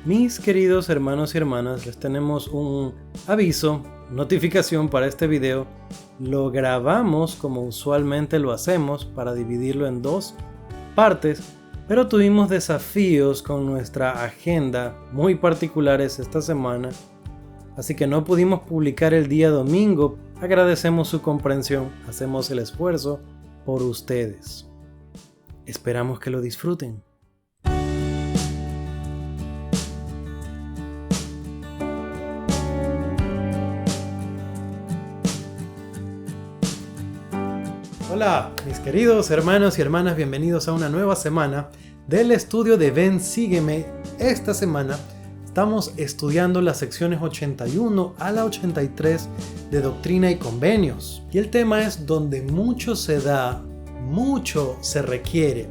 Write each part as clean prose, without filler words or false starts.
Mis queridos hermanos y hermanas, les tenemos un aviso, notificación para este video. Lo grabamos como usualmente lo hacemos para dividirlo en dos partes, pero tuvimos desafíos con nuestra agenda muy particulares esta semana, así que no pudimos publicar el día domingo. Agradecemos su comprensión, hacemos el esfuerzo por ustedes. Esperamos que lo disfruten. Hola, mis queridos hermanos y hermanas, bienvenidos a una nueva semana del estudio de Ven, Sígueme. Esta semana estamos estudiando las secciones 81 a la 83 de Doctrina y Convenios. Y el tema es donde mucho se da, mucho se requiere.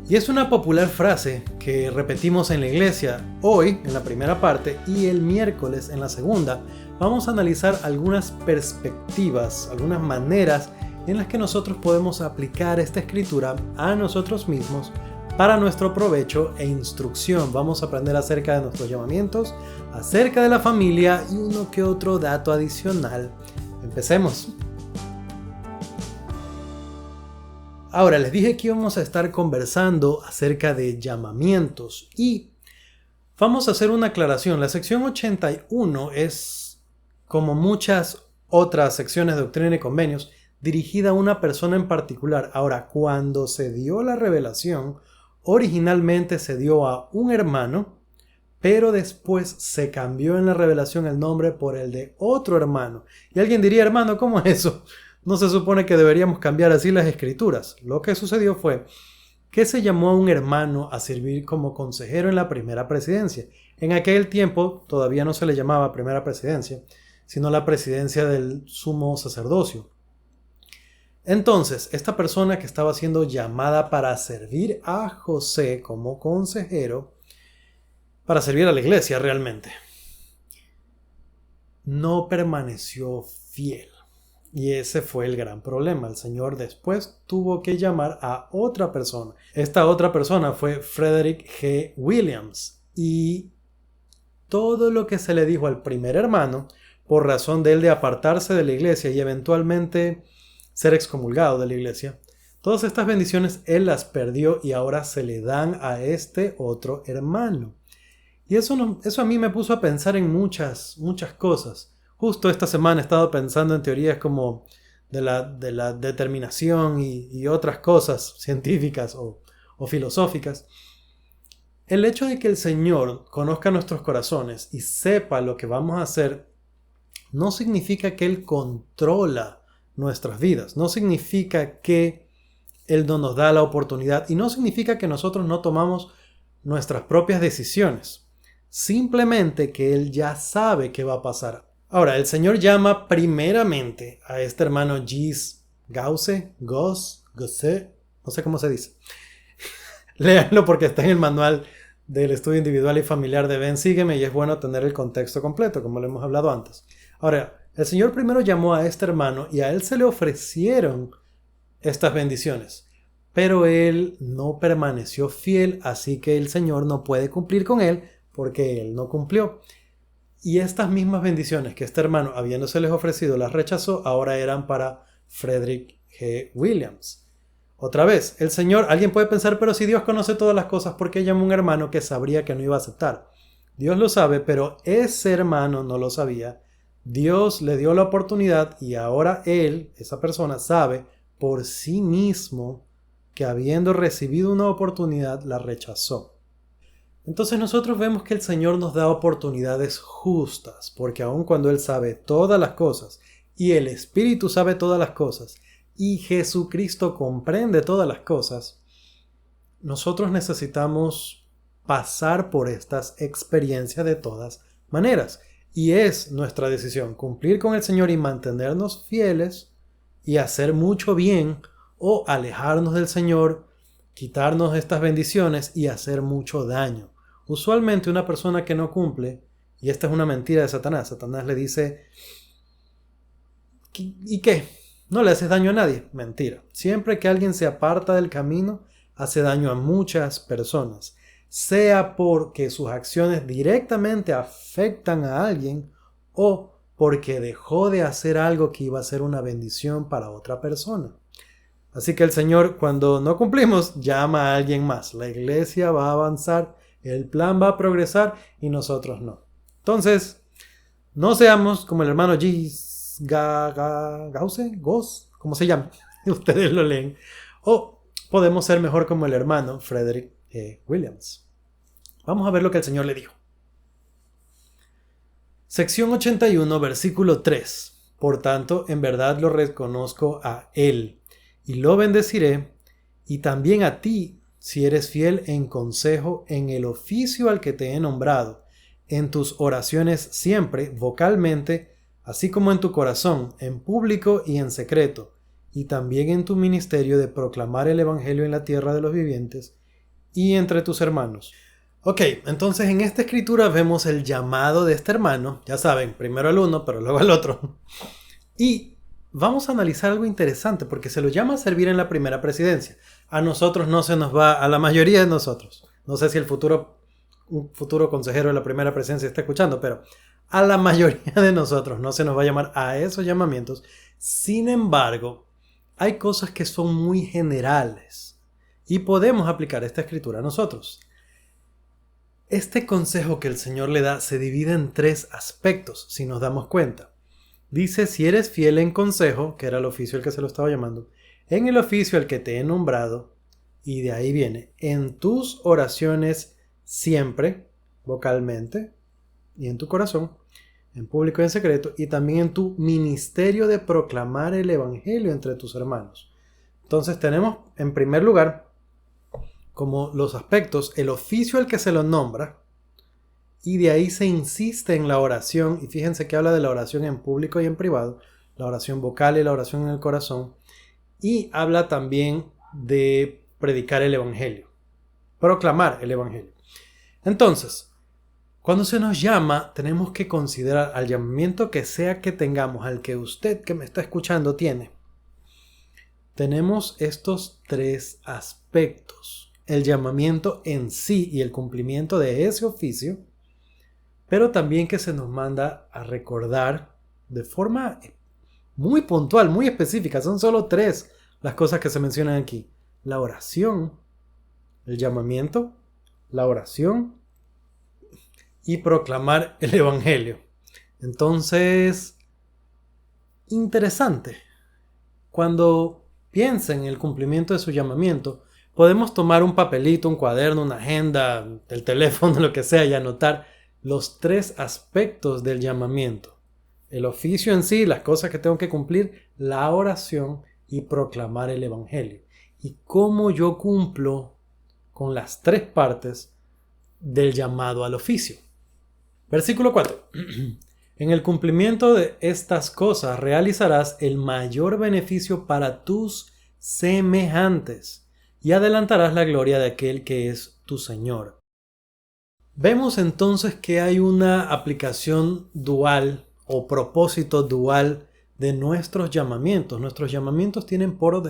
Y es una popular frase que repetimos en la iglesia. Hoy, en la primera parte, y el miércoles, en la segunda, vamos a analizar algunas perspectivas, algunas maneras en las que nosotros podemos aplicar esta escritura a nosotros mismos para nuestro provecho e instrucción. Vamos a aprender acerca de nuestros llamamientos, acerca de la familia y uno que otro dato adicional. Empecemos. Ahora, les dije que íbamos a estar conversando acerca de llamamientos y vamos a hacer una aclaración. La sección 81 es, como muchas otras secciones de Doctrina y Convenios, dirigida a una persona en particular. Ahora, cuando se dio la revelación, originalmente se dio a un hermano, pero después se cambió en la revelación el nombre por el de otro hermano. Y alguien diría, hermano, ¿cómo es eso? No se supone que deberíamos cambiar así las escrituras. Lo que sucedió fue que se llamó a un hermano a servir como consejero en la primera presidencia. En aquel tiempo todavía no se le llamaba primera presidencia, sino la presidencia del sumo sacerdocio. Entonces, esta persona que estaba siendo llamada para servir a José como consejero, para servir a la iglesia realmente, no permaneció fiel. Y ese fue el gran problema. El Señor después tuvo que llamar a otra persona. Esta otra persona fue Frederick G. Williams. Y todo lo que se le dijo al primer hermano, por razón de él de apartarse de la iglesia y eventualmente ser excomulgado de la iglesia, todas estas bendiciones él las perdió y ahora se le dan a este otro hermano. Y eso a mí me puso a pensar en muchas cosas. Justo esta semana he estado pensando en teorías como de la determinación y otras cosas científicas o filosóficas. El hecho de que el Señor conozca nuestros corazones y sepa lo que vamos a hacer no significa que Él controla nuestras vidas. No significa que Él no nos da la oportunidad y no significa que nosotros no tomamos nuestras propias decisiones. Simplemente que Él ya sabe qué va a pasar. Ahora, el Señor llama primeramente a este hermano Gause, no sé cómo se dice. Léanlo porque está en el manual del estudio individual y familiar de Ven, Sígueme, y es bueno tener el contexto completo, como lo hemos hablado antes. Ahora, el Señor primero llamó a este hermano y a él se le ofrecieron estas bendiciones, pero él no permaneció fiel, así que el Señor no puede cumplir con él porque él no cumplió. Y estas mismas bendiciones que este hermano, habiéndoseles ofrecido, las rechazó, ahora eran para Frederick G. Williams. Otra vez, el Señor, alguien puede pensar, pero si Dios conoce todas las cosas, ¿por qué llamó a un hermano que sabría que no iba a aceptar? Dios lo sabe, pero ese hermano no lo sabía. Dios le dio la oportunidad y ahora él, esa persona, sabe por sí mismo que habiendo recibido una oportunidad, la rechazó. Entonces nosotros vemos que el Señor nos da oportunidades justas, porque aun cuando Él sabe todas las cosas, y el Espíritu sabe todas las cosas, y Jesucristo comprende todas las cosas, nosotros necesitamos pasar por estas experiencias de todas maneras. Y es nuestra decisión cumplir con el Señor y mantenernos fieles y hacer mucho bien, o alejarnos del Señor, quitarnos estas bendiciones y hacer mucho daño. Usualmente una persona que no cumple, y esta es una mentira de Satanás, Satanás le dice, ¿y qué? No le haces daño a nadie. Mentira. Siempre que alguien se aparta del camino, hace daño a muchas personas. sea porque sus acciones directamente afectan a alguien o porque dejó de hacer algo que iba a ser una bendición para otra persona. Así que el Señor, cuando no cumplimos, llama a alguien más. La iglesia va a avanzar, el plan va a progresar y nosotros no. Entonces, no seamos como el hermano Gauss, ¿cómo se llama? Ustedes lo leen. O podemos ser mejor como el hermano Frederick Williams. Vamos a ver lo que el Señor le dijo. Sección 81, versículo 3. Por tanto, en verdad lo reconozco a Él, y lo bendeciré, y también a ti, si eres fiel en consejo en el oficio al que te he nombrado, en tus oraciones siempre, vocalmente, así como en tu corazón, en público y en secreto, y también en tu ministerio de proclamar el Evangelio en la tierra de los vivientes y entre tus hermanos. Ok, entonces en esta escritura vemos el llamado de este hermano, ya saben, primero al uno, pero luego al otro. Y vamos a analizar algo interesante, porque se lo llama a servir en la primera presidencia. A nosotros no se nos va, a la mayoría de nosotros. No sé si un futuro consejero de la primera presidencia está escuchando, pero a la mayoría de nosotros no se nos va a llamar a esos llamamientos. Sin embargo, hay cosas que son muy generales y podemos aplicar esta escritura a nosotros. Este consejo que el Señor le da se divide en 3 aspectos, si nos damos cuenta. Dice, si eres fiel en consejo, que era el oficio al que se lo estaba llamando, en el oficio al que te he nombrado, y de ahí viene, en tus oraciones siempre, vocalmente, y en tu corazón, en público y en secreto, y también en tu ministerio de proclamar el Evangelio entre tus hermanos. Entonces tenemos, en primer lugar, como los aspectos, el oficio al que se lo nombra, y de ahí se insiste en la oración, y fíjense que habla de la oración en público y en privado, la oración vocal y la oración en el corazón, y habla también de predicar el Evangelio, proclamar el Evangelio. Entonces, cuando se nos llama, tenemos que considerar al llamamiento que sea que tengamos, al que usted que me está escuchando tiene. Tenemos estos 3 aspectos. El llamamiento en sí y el cumplimiento de ese oficio, pero también que se nos manda a recordar de forma muy puntual, muy específica. Son solo 3 las cosas que se mencionan aquí. La oración, el llamamiento, la oración y proclamar el Evangelio. Entonces, interesante. Cuando piensen en el cumplimiento de su llamamiento, podemos tomar un papelito, un cuaderno, una agenda, el teléfono, lo que sea, y anotar los 3 aspectos del llamamiento. El oficio en sí, las cosas que tengo que cumplir, la oración y proclamar el Evangelio. Y cómo yo cumplo con las 3 partes del llamado al oficio. Versículo 4. En el cumplimiento de estas cosas realizarás el mayor beneficio para tus semejantes y adelantarás la gloria de aquel que es tu Señor. Vemos entonces que hay una aplicación dual o propósito dual de nuestros llamamientos. Nuestros llamamientos tienen por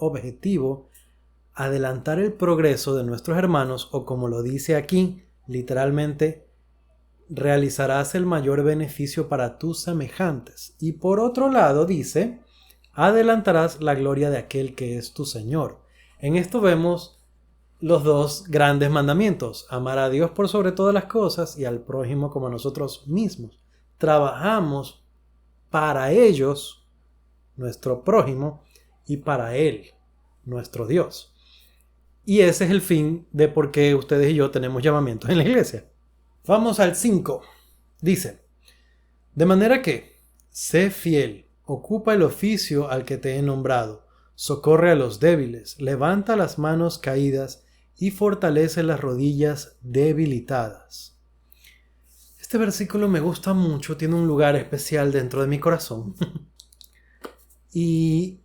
objetivo adelantar el progreso de nuestros hermanos, o como lo dice aquí, literalmente, realizarás el mayor beneficio para tus semejantes. Y por otro lado dice, adelantarás la gloria de aquel que es tu Señor. En esto vemos los 2 grandes mandamientos: amar a Dios por sobre todas las cosas y al prójimo como a nosotros mismos. Trabajamos para ellos, nuestro prójimo, y para Él, nuestro Dios. Y ese es el fin de por qué ustedes y yo tenemos llamamientos en la iglesia. Vamos al 5. Dice, de manera que, sé fiel, ocupa el oficio al que te he nombrado, socorre a los débiles, levanta las manos caídas y fortalece las rodillas debilitadas. Este versículo me gusta mucho, tiene un lugar especial dentro de mi corazón. Y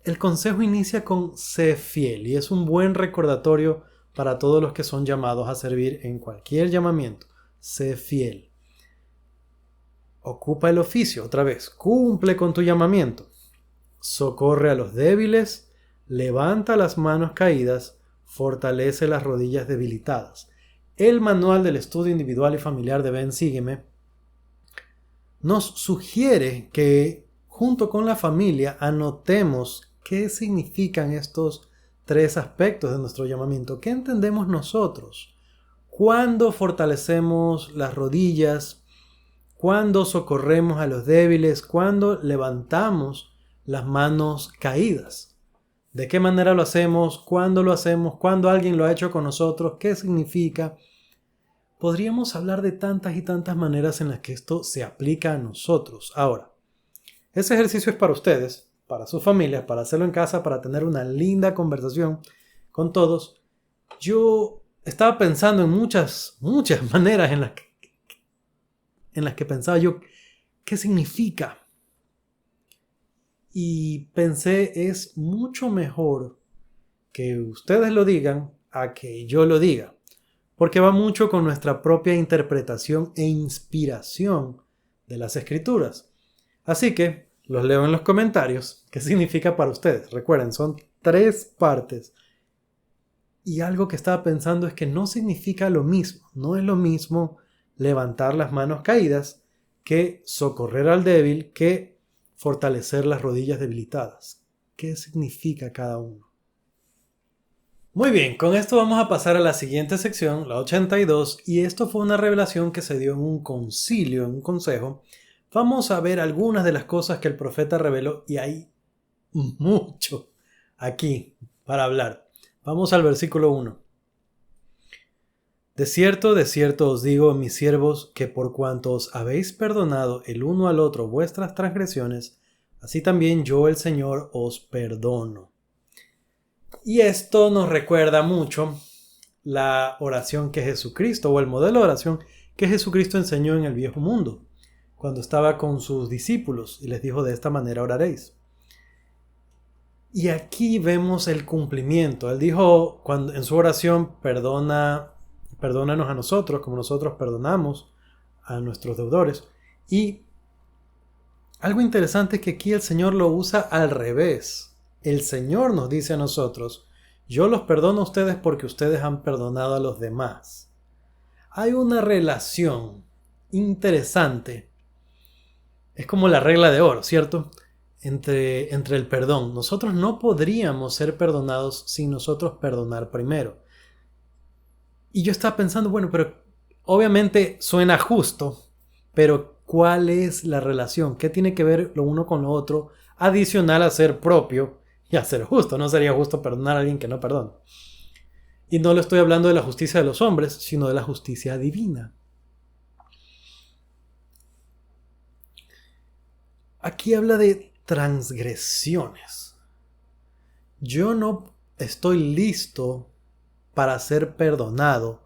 el consejo inicia con sé fiel, y es un buen recordatorio para todos los que son llamados a servir en cualquier llamamiento. Sé fiel. Ocupa el oficio, otra vez, cumple con tu llamamiento. Socorre a los débiles, levanta las manos caídas, fortalece las rodillas debilitadas. El manual del estudio individual y familiar de Ven, Sígueme nos sugiere que junto con la familia anotemos qué significan estos 3 aspectos de nuestro llamamiento. ¿Qué entendemos nosotros? ¿Cuándo fortalecemos las rodillas? ¿Cuándo socorremos a los débiles? ¿Cuándo levantamos las manos caídas? ¿De qué manera lo hacemos? ¿Cuándo lo hacemos? ¿Cuándo alguien lo ha hecho con nosotros? ¿Qué significa? Podríamos hablar de tantas y tantas maneras en las que esto se aplica a nosotros. Ahora, ese ejercicio es para ustedes, para sus familias, para hacerlo en casa, para tener una linda conversación con todos. Yo estaba pensando en muchas maneras en las que pensaba yo, ¿qué significa? Y pensé, es mucho mejor que ustedes lo digan a que yo lo diga, porque va mucho con nuestra propia interpretación e inspiración de las escrituras. Así que los leo en los comentarios. ¿Qué significa para ustedes? Recuerden, son 3 partes. Y algo que estaba pensando es que no significa lo mismo. No es lo mismo levantar las manos caídas que socorrer al débil, que fortalecer las rodillas debilitadas. ¿Qué significa cada uno? Muy bien, con esto vamos a pasar a la siguiente sección, la 82, y esto fue una revelación que se dio en un concilio, en un consejo. Vamos a ver algunas de las cosas que el profeta reveló y hay mucho aquí para hablar. Vamos al versículo 1. De cierto os digo, mis siervos, que por cuanto os habéis perdonado el uno al otro vuestras transgresiones, así también yo el Señor os perdono. Y esto nos recuerda mucho la oración que Jesucristo, o el modelo de oración que Jesucristo enseñó en el viejo mundo, cuando estaba con sus discípulos y les dijo: de esta manera oraréis. Y aquí vemos el cumplimiento. Él dijo en su oración: perdónanos a nosotros como nosotros perdonamos a nuestros deudores. Y algo interesante es que aquí el Señor lo usa al revés. El Señor nos dice a nosotros: yo los perdono a ustedes porque ustedes han perdonado a los demás. Hay una relación interesante. Es como la regla de oro, ¿cierto? Entre el perdón. Nosotros no podríamos ser perdonados sin nosotros perdonar primero. Y yo estaba pensando, bueno, pero obviamente suena justo, pero ¿cuál es la relación? ¿Qué tiene que ver lo uno con lo otro adicional a ser propio y a ser justo? No sería justo perdonar a alguien que no perdona. Y no le estoy hablando de la justicia de los hombres, sino de la justicia divina. Aquí habla de transgresiones. Yo no estoy listo para ser perdonado,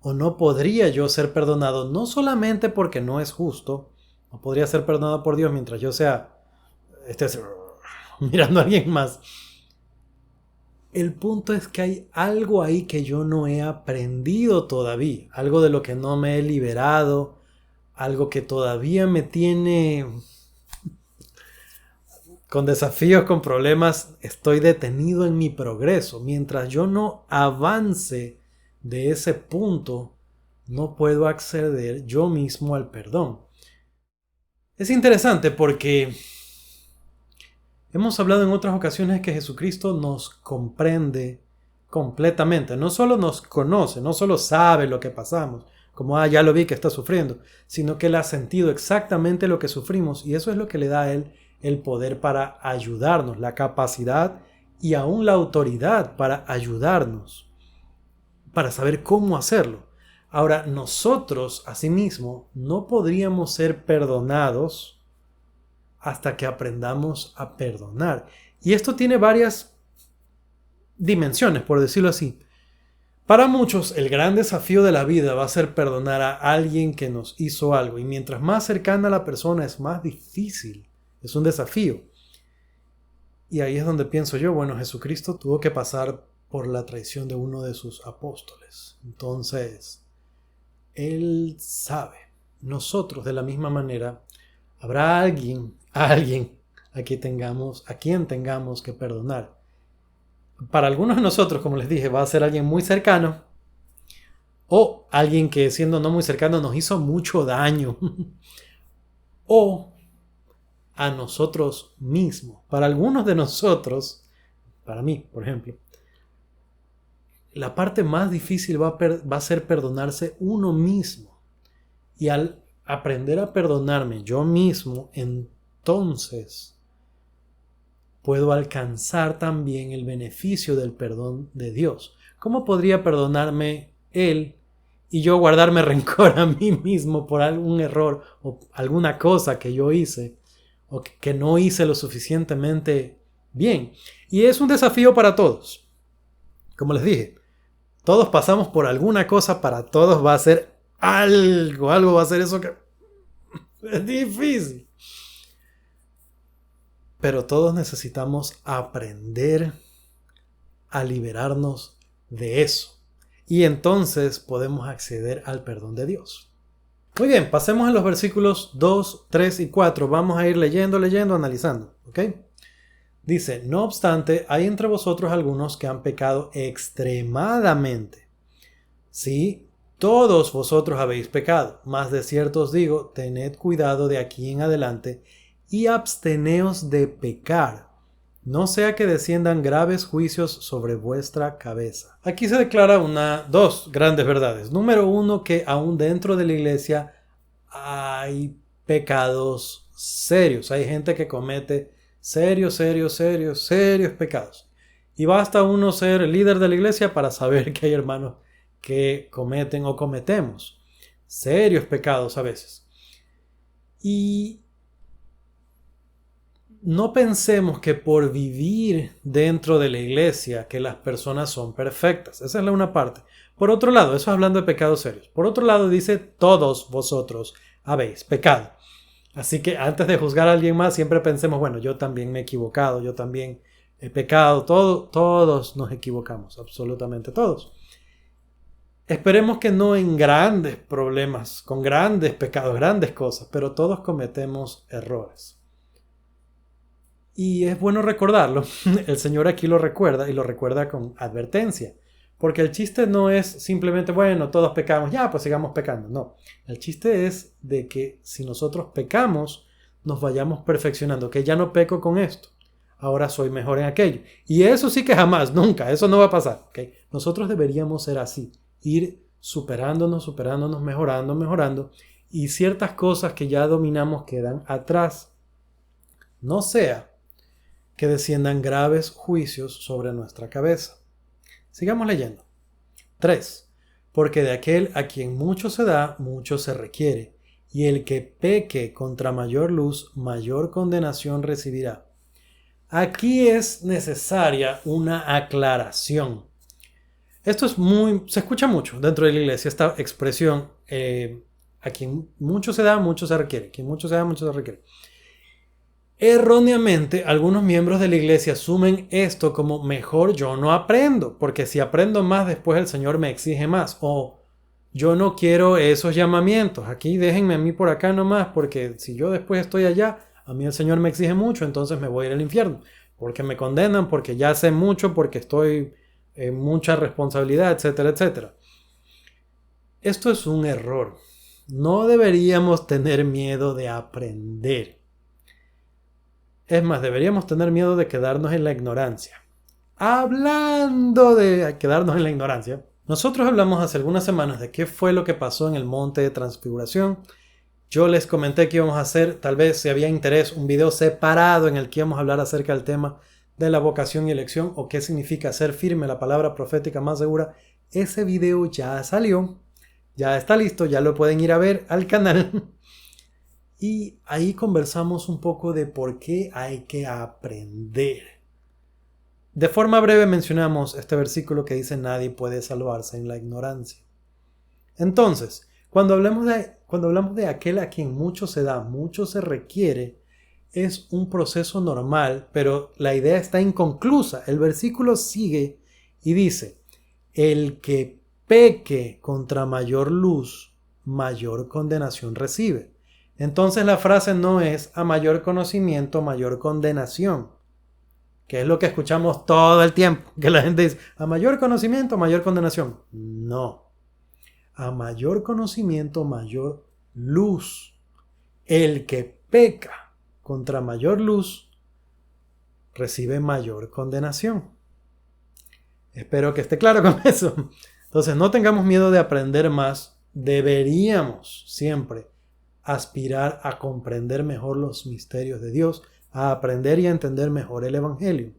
o no podría yo ser perdonado, no solamente porque no es justo, no podría ser perdonado por Dios mientras yo sea mirando a alguien más. El punto es que hay algo ahí que yo no he aprendido todavía, algo de lo que no me he liberado, algo que todavía me tiene con desafíos, con problemas. Estoy detenido en mi progreso. Mientras yo no avance de ese punto, no puedo acceder yo mismo al perdón. Es interesante porque hemos hablado en otras ocasiones que Jesucristo nos comprende completamente. No solo nos conoce, no solo sabe lo que pasamos, como ya lo vi que está sufriendo, sino que Él ha sentido exactamente lo que sufrimos, y eso es lo que le da a Él el poder para ayudarnos, la capacidad y aún la autoridad para ayudarnos, para saber cómo hacerlo. Ahora, nosotros, asimismo, no podríamos ser perdonados hasta que aprendamos a perdonar. Y esto tiene varias dimensiones, por decirlo así. Para muchos, el gran desafío de la vida va a ser perdonar a alguien que nos hizo algo. Y mientras más cercana a la persona es más difícil. Es un desafío. Y ahí es donde pienso yo, bueno, Jesucristo tuvo que pasar por la traición de uno de sus apóstoles. Entonces, Él sabe. Nosotros, de la misma manera, habrá alguien a quien tengamos que perdonar. Para algunos de nosotros, como les dije, va a ser alguien muy cercano o alguien que siendo no muy cercano nos hizo mucho daño o a nosotros mismos. Para algunos de nosotros, para mí, por ejemplo, la parte más difícil va a ser perdonarse uno mismo. Y al aprender a perdonarme yo mismo, entonces puedo alcanzar también el beneficio del perdón de Dios. ¿Cómo podría perdonarme Él y yo guardarme rencor a mí mismo por algún error o alguna cosa que yo hice o que no hice lo suficientemente bien? Y es un desafío para todos. Como les dije, todos pasamos por alguna cosa, para todos va a ser algo va a ser eso que es difícil. Pero todos necesitamos aprender a liberarnos de eso. Y entonces podemos acceder al perdón de Dios. Muy bien, pasemos a los versículos 2, 3 y 4. Vamos a ir leyendo, analizando. ¿Ok? Dice, no obstante, hay entre vosotros algunos que han pecado extremadamente. Sí, todos vosotros habéis pecado, mas de cierto os digo, tened cuidado de aquí en adelante y absteneos de pecar, no sea que desciendan graves juicios sobre vuestra cabeza. Aquí se declara dos grandes verdades. Número uno, que aún dentro de la iglesia hay pecados serios. Hay gente que comete serios pecados. Y basta uno ser el líder de la iglesia para saber que hay hermanos que cometen o cometemos serios pecados a veces. Y no pensemos que por vivir dentro de la iglesia que las personas son perfectas. Esa es la una parte. Por otro lado, eso hablando de pecados serios. Por otro lado dice, todos vosotros habéis pecado. Así que antes de juzgar a alguien más, siempre pensemos, bueno, yo también me he equivocado, yo también he pecado, todos nos equivocamos, absolutamente todos. Esperemos que no en grandes problemas, con grandes pecados, grandes cosas, pero todos cometemos errores. Y es bueno recordarlo. El Señor aquí lo recuerda y lo recuerda con advertencia. Porque el chiste no es simplemente, bueno, todos pecamos, ya, pues sigamos pecando. No, el chiste es de que si nosotros pecamos, nos vayamos perfeccionando, que ya no peco con esto, ahora soy mejor en aquello. Y eso sí que jamás, nunca, eso no va a pasar. ¿Okay? Nosotros deberíamos ser así, ir superándonos, mejorando, y ciertas cosas que ya dominamos quedan atrás. No sea que desciendan graves juicios sobre nuestra cabeza. Sigamos leyendo. 3. Porque de aquel a quien mucho se da, mucho se requiere, y el que peque contra mayor luz, mayor condenación recibirá. Aquí es necesaria una aclaración. Esto se escucha mucho dentro de la iglesia, esta expresión, a quien mucho se da, mucho se requiere. Quien mucho se da, mucho se requiere. Erróneamente, algunos miembros de la iglesia asumen esto como mejor yo no aprendo, porque si aprendo más después el Señor me exige más, o yo no quiero esos llamamientos, aquí déjenme a mí por acá nomás, porque si yo después estoy allá, a mí el Señor me exige mucho, entonces me voy a ir al infierno, porque me condenan, porque ya sé mucho, porque estoy en mucha responsabilidad, etcétera, etcétera. Esto es un error. No deberíamos tener miedo de aprender. Es más, deberíamos tener miedo de quedarnos en la ignorancia. Hablando de quedarnos en la ignorancia, nosotros hablamos hace algunas semanas de qué fue lo que pasó en el monte de transfiguración. Yo les comenté que íbamos a hacer, tal vez si había interés, un video separado en el que íbamos a hablar acerca del tema de la vocación y elección o qué significa ser firme, la palabra profética más segura. Ese video ya salió, ya está listo, ya lo pueden ir a ver al canal. Y ahí conversamos un poco de por qué hay que aprender. De forma breve mencionamos este versículo que dice nadie puede salvarse en la ignorancia. Entonces, cuando hablamos de aquel a quien mucho se da, mucho se requiere, es un proceso normal, pero la idea está inconclusa. El versículo sigue y dice, el que peque contra mayor luz, mayor condenación recibe. Entonces la frase no es a mayor conocimiento, mayor condenación. que es lo que escuchamos todo el tiempo, que la gente dice, a mayor conocimiento, mayor condenación. No, a mayor conocimiento, mayor luz. El que peca contra mayor luz recibe mayor condenación. Espero que esté claro con eso. Entonces, no tengamos miedo de aprender más. Deberíamos siempre aspirar a comprender mejor los misterios de Dios, a aprender y a entender mejor el Evangelio.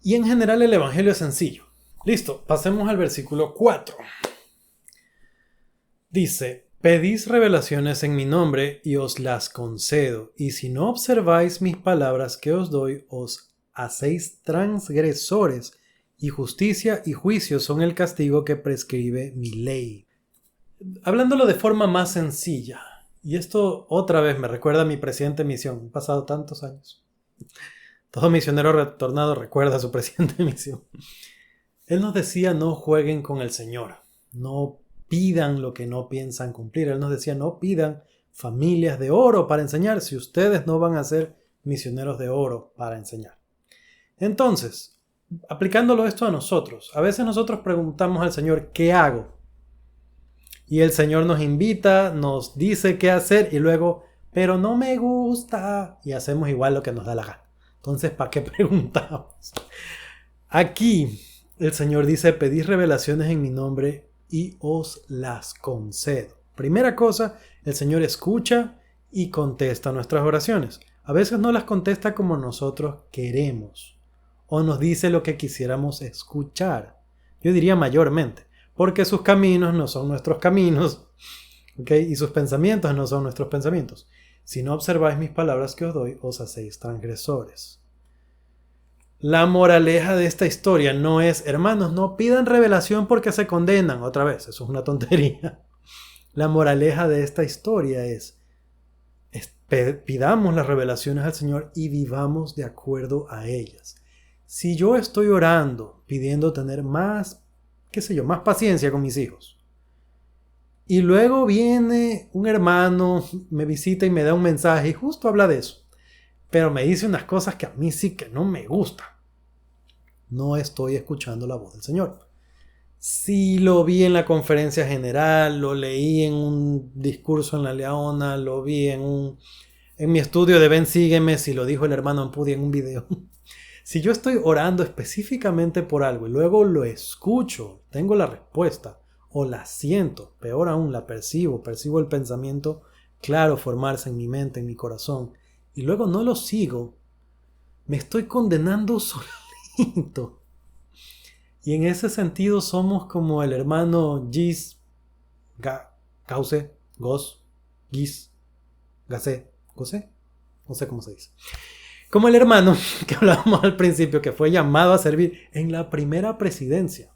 Y en general el Evangelio es sencillo. Listo, pasemos al versículo 4. Dice, pedís revelaciones en mi nombre y os las concedo, y si no observáis mis palabras que os doy, os hacéis transgresores, y justicia y juicio son el castigo que prescribe mi ley. Hablándolo de forma más sencilla, y esto otra vez me recuerda a mi presidente de misión, han pasado tantos años. Todo misionero retornado recuerda a su presidente de misión. Él nos decía, no jueguen con el Señor, no pidan lo que no piensan cumplir. Él nos decía, no pidan familias de oro para enseñar si ustedes no van a ser misioneros de oro para enseñar. Entonces, aplicándolo esto a nosotros, a veces nosotros preguntamos al Señor, ¿qué hago? Y el Señor nos invita, nos dice qué hacer y luego, pero no me gusta, y hacemos igual lo que nos da la gana. Entonces, ¿para qué preguntamos? Aquí el Señor dice, pedid revelaciones en mi nombre y os las concedo. Primera cosa, el Señor escucha y contesta nuestras oraciones. A veces no las contesta como nosotros queremos o nos dice lo que quisiéramos escuchar. Yo diría mayormente, porque sus caminos no son nuestros caminos, ¿okay? Y sus pensamientos no son nuestros pensamientos. Si no observáis mis palabras que os doy, os hacéis transgresores. La moraleja de esta historia no es, hermanos, no pidan revelación porque se condenan. Otra vez, eso es una tontería. La moraleja de esta historia es pidamos las revelaciones al Señor y vivamos de acuerdo a ellas. Si yo estoy orando, pidiendo tener más, más paciencia con mis hijos, y luego viene un hermano, me visita y me da un mensaje y justo habla de eso, pero me dice unas cosas que a mí sí que no me gustan, no estoy escuchando la voz del Señor. Si lo vi en la conferencia general, lo leí en un discurso en La Leona, lo vi en mi estudio de Ven Sígueme, si lo dijo el hermano Ampudi en un video. Si yo estoy orando específicamente por algo y luego lo escucho, tengo la respuesta o la siento, peor aún la percibo el pensamiento claro formarse en mi mente, en mi corazón, y luego no lo sigo, me estoy condenando solito. Y en ese sentido somos como el hermano Gis, Gause, Gos, Gis, Gase, Gose, no sé cómo se dice. Como el hermano que hablábamos al principio, que fue llamado a servir en la primera presidencia.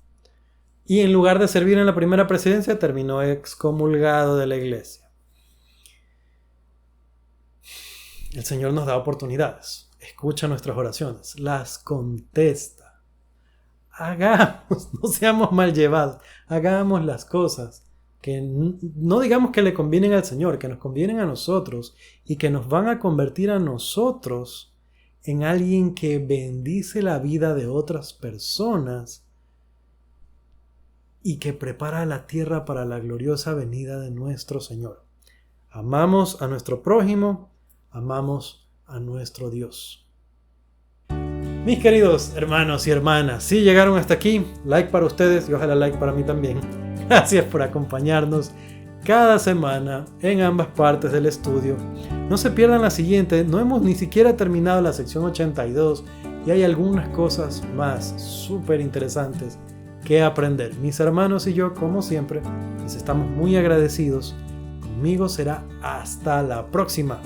Y en lugar de servir en la primera presidencia, terminó excomulgado de la iglesia. El Señor nos da oportunidades. Escucha nuestras oraciones. Las contesta. Hagamos, no seamos mal llevados. Hagamos las cosas que no digamos que le convienen al Señor, que nos convienen a nosotros y que nos van a convertir a nosotros en alguien que bendice la vida de otras personas y que prepara la tierra para la gloriosa venida de nuestro Señor. Amamos a nuestro prójimo, amamos a nuestro Dios. Mis queridos hermanos y hermanas, si llegaron hasta aquí, like para ustedes y ojalá like para mí también. Gracias por acompañarnos cada semana en ambas partes del estudio. No se pierdan la siguiente, no hemos ni siquiera terminado la sección 82 y hay algunas cosas más súper interesantes que aprender. Mis hermanos y yo, como siempre, les estamos muy agradecidos. Conmigo será hasta la próxima.